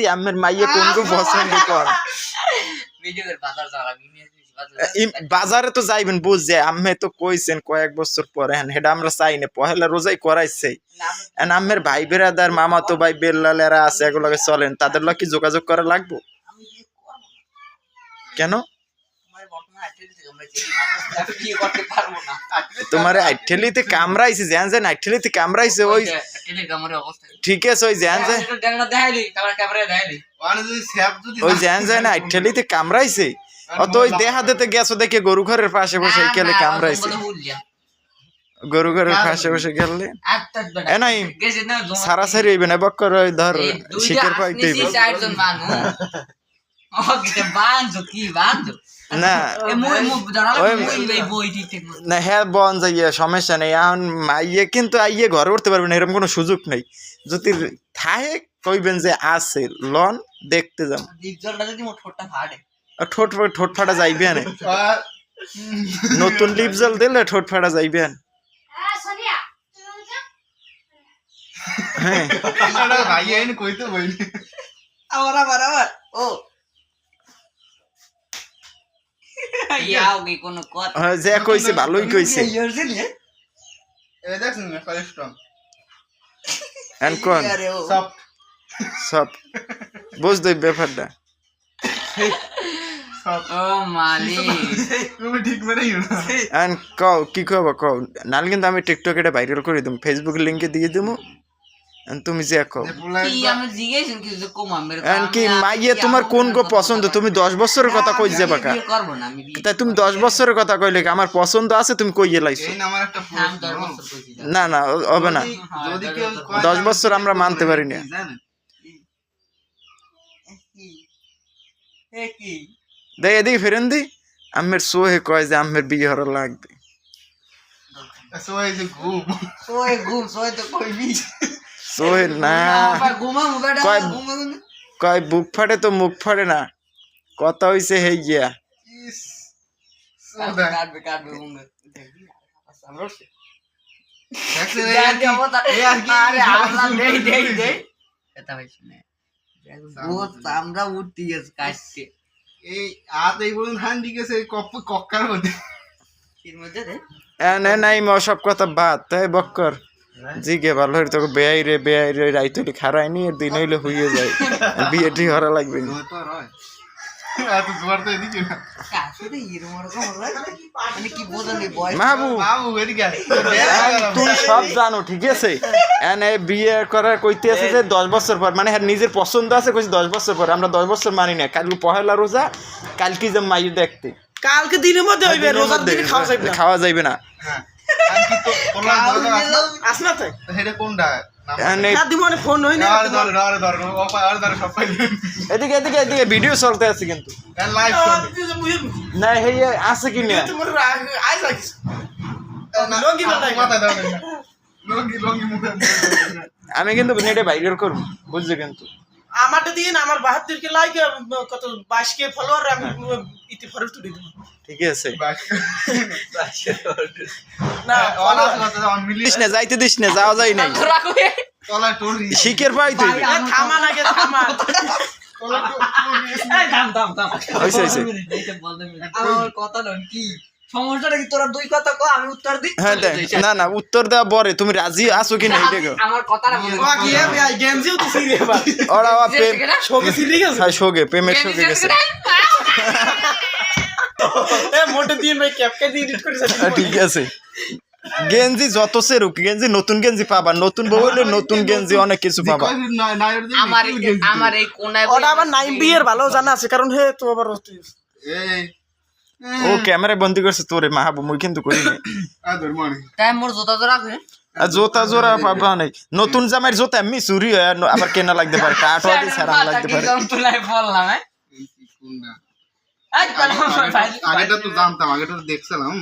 আসছি আমের মাইয়ে কোন গো পছন্দ কর বাজারে তো যাইবেন বুঝছে আম্মে তো কইছেন কয়েক বছর পরে হ্যাঁ হেটা আমরা চাই না পহেলা রোজাই করাইছে আমের ভাই বেরাদার মামা তো ভাই বেল্লালেরা আছে এগুলোকে চলেন তাদের লগে কি যোগাযোগ করা লাগবো কেন তোমার আইঠেলিতে কামড়াইছে জ্যান জ্যান আইঠেলিতে কামড়াইছে ওই ঠিক আছে ওই জ্যান জ্যান ওই জ্যান জ্যান আইঠেলিতে কামড়াইছে অত ওই দেহা দিতে গেছো দেখে গরু ঘরের পাশে বসে গেলে কামড়াইছে গরু ঘরের পাশে বসে গেলে এ নাই সারাসারি হইবে না বক্কর ওই ধর শিখের পাইতে হইবে না না হ্যাঁ বন যাইয়া সমস্যা নেই এখন মাইয়ে কিন্তু আইয়ে ঘরে উঠতে পারবে না এরকম কোনো সুযোগ নেই যদি থাকে কইবেন যে আছে লন দেখতে যাম ঠোঁট ঠোঁট ফাটা যাইবে না নতুন লিপ জল দিলে ঠোঁট ফাটা যাইবে না হ্যাঁ যে কইছে ভালোই কইছে সব বুঝ দই ব্যাপারটা কি কব কও নাল কিন্তু আমি টিকটক এটা ভাইরাল করে দিম ফেসবুক লিংকে দিয়ে দিমু তুমি যে কও কি মাইয়ে তোমার কোন গো পছন্দ তুমি 10 বছরের কথা কই যাবা কা তাই তুমি 10 বছরের কথা কইলে আমার পছন্দ আছে তুমি কইয়ে লাইছো না না হবে না 10 বছর আমরা মানতে পারি না দেখ এদিকে ফেরেন দি আমের সোহে কয় যে আমের বিয়ে হওয়ার লাগবে সোহে না কয় বুক ফাটে তো মুখ ফাটে না কথা হইছে হে গিয়া আমরা উঠতে গেছি কাটতে এই এই বলুন হান্ডি গেছে কক্কার মধ্যে নাই সব কথা বাদ তাই বক্কর জিগে ভালো হইলে তোকে বেয়াই রে রাইতলি খারাইনি দিন হইলে হইয়ে যায় বিয়েটি হরা লাগবে না তুই সব জানো ঠিক আছে বিয়ে করার কইতে আছে যে 10 বছর পর মানে নিজের পছন্দ আছে কইছে 10 বছর পর আমরা 10 বছর মানি না কাল পহেলা রোজা কালকে যে মাইয়ে দেখতে কালকে দিনের মধ্যে হইবে রোজার দিনে খাওয়া যাইবে না এদিকে ভিডিও চলতে আছে কিন্তু না আছে কি না আমি কিন্তু নেটে ভাইরাল করবো বুঝলি কিন্তু আমারটা দিন আমার 72 কে লাইক কত 22 কে ফলোয়ার আমি ইতি ফরজ তুই দিই ঠিক আছে না মিলিস না যাইতে দিস না যাওয়া যায় নাই তলা টরি শিখের পাই তুই থামা লাগে থামা থাম হইছে আমার কথা নন কি সমস্যাটা কি তোরা দুই কথা কও আমি উত্তর দিই হ্যাঁ না উত্তর দেওয়া পরে তুমি রাজি আছো কি না এইটা আমার কথাটা বল কি ভাই গেমজিও তো সিরি এবার ওরা প্রেম শোকে সিরি গেছে হ্যাঁ শোকে প্রেমের শোকে গেছে এ মোটে দিয়ে ভাই ক্যাপকে দিয়ে এডিট করেছ ঠিক আছে গেঞ্জি যত সেরুক গেঞ্জি নতুন গেঞ্জি পাবা নতুন বউ হলে নতুন গেঞ্জি অনেক কিছু পাবা আমার এই কোনায় ওটা আবার 9B এর ভালো জানা আছে কারণ হে তো আবার এই ও ক্যামেরা বন্দি করছে তোরে মাহাবু মুই কিন্তু করি না টাইম মোর জোতা জোড়া আছে জোতা জোড়া পাবা নাই নতুন জামাইয়ের জোতা এমনি চুরি হয় আবার কেনা লাগতে পারে কাঠ হতে ছাড়া লাগতে পারে বললাম আগেটা তো জানতাম আগেটা দেখছিলাম